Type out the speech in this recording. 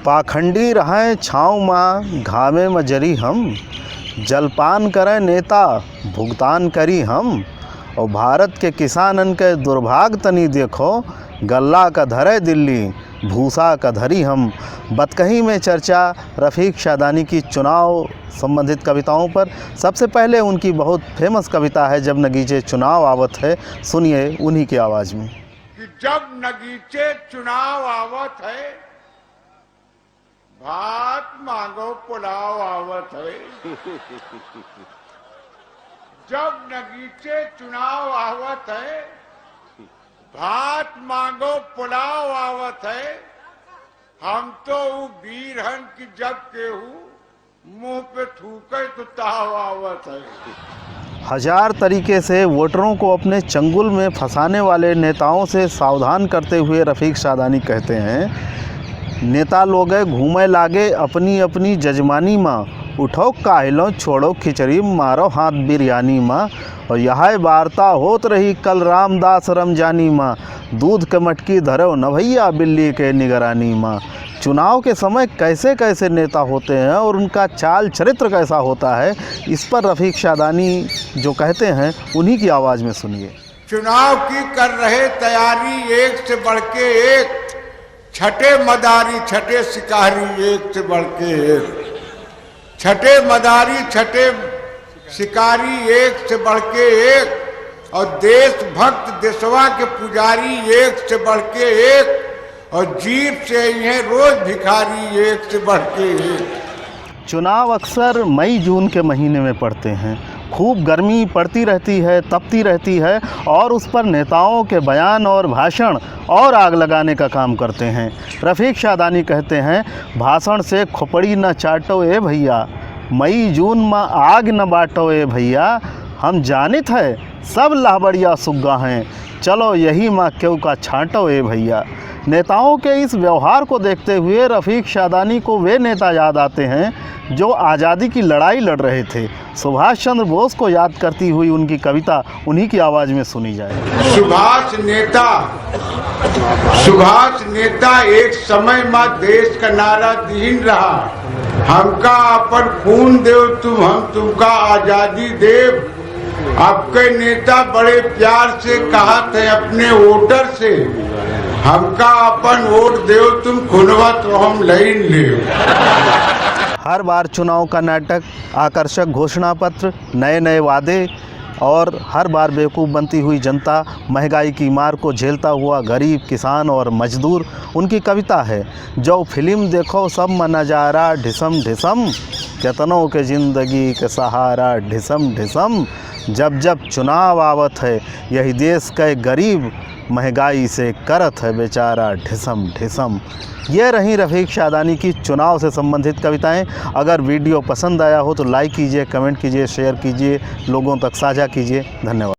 पाखंडी रहें छाँव माँ घामे में जरी हम, जलपान करें नेता भुगतान करी हम। और भारत के किसानन के दुर्भाग्य तनी देखो, गल्ला का धरे दिल्ली भूसा का धरी हम। बतकही में चर्चा रफ़ीक शादानी की चुनाव संबंधित कविताओं पर। सबसे पहले उनकी बहुत फेमस कविता है जब नगीचे चुनाव आवत है, सुनिए उन्हीं की आवाज़ में। कि जब नगीचे चुनाव आवत है, भात मांगो पुलाव आवत है। जब नगीचे चुनाव आवत है, भात मांगो पुलाव आवत है। हम तो वो वीर हन की जब केहू मुंह पे थूके तो ताव आवत है। हजार तरीके से वोटरों को अपने चंगुल में फंसाने वाले नेताओं से सावधान करते हुए रफ़ीक शादानी कहते हैं, नेता लोग घूमे लागे अपनी अपनी जजमानी माँ, उठो काहिलो छोड़ो खिचड़ी मारो हाथ बिरयानी माँ। और यह वार्ता होत रही कल रामदास रमजानी माँ, दूध के मटकी धरो न भैया बिल्ली के निगरानी माँ। चुनाव के समय कैसे कैसे नेता होते हैं और उनका चाल चरित्र कैसा होता है, इस पर रफ़ीक शादानी जो कहते हैं उन्हीं की आवाज़ में सुनिए। चुनाव की कर रहे तैयारी एक से बढ़ के एक, छठे मदारी छठे शिकारी एक से बढ़ के एक। छठे मदारी छठे शिकारी एक से बढ़ के एक, और देशभक्त देशवा के पुजारी एक से बढ़ के एक, और जीप से इन्हें रोज भिखारी एक से बढ़ के एक। चुनाव अक्सर मई जून के महीने में पड़ते हैं। खूब गर्मी पड़ती रहती है, तपती रहती है, और उस पर नेताओं के बयान और भाषण और आग लगाने का काम करते हैं। रफ़ीक शादानी कहते हैं, भाषण से खोपड़ी न चाटो ए भैया, मई जून में आग न बाटो ए भैया। हम जानित है सब लाहबड़िया सुग्गा हैं, चलो यही माँ क्यों का छांटो ए भैया। नेताओं के इस व्यवहार को देखते हुए रफ़ीक शादानी को वे नेता याद आते हैं जो आज़ादी की लड़ाई लड़ रहे थे। सुभाष चंद्र बोस को याद करती हुई उनकी कविता उन्हीं की आवाज़ में सुनी जाए। सुभाष नेता एक समय में देश का नारा दीन रहा, हमका अपन खून देव तुम, हम तुमका आज़ादी देव। आपके नेता बड़े प्यार से कहा थे अपने वोटर से, हमका अपन वोट देव तुम, खुनवा तो हम लईन ले। हर बार चुनाव का नाटक, आकर्षक घोषणा पत्र, नए नए वादे, और हर बार बेवकूफ़ बनती हुई जनता, महंगाई की मार को झेलता हुआ गरीब किसान और मजदूर उनकी कविता है। जो फिल्म देखो सब में नज़ारा ढिसम ढिसम, केतनों के ज़िंदगी के सहारा ढिसम ढिसम। जब जब चुनाव आवत है, यही देश के गरीब महंगाई से करत है बेचारा ढिसम ढिसम। ये रही रफ़ीक शादानी की चुनाव से संबंधित कविताएं। अगर वीडियो पसंद आया हो तो लाइक कीजिए, कमेंट कीजिए, शेयर कीजिए, लोगों तक साझा कीजिए। धन्यवाद।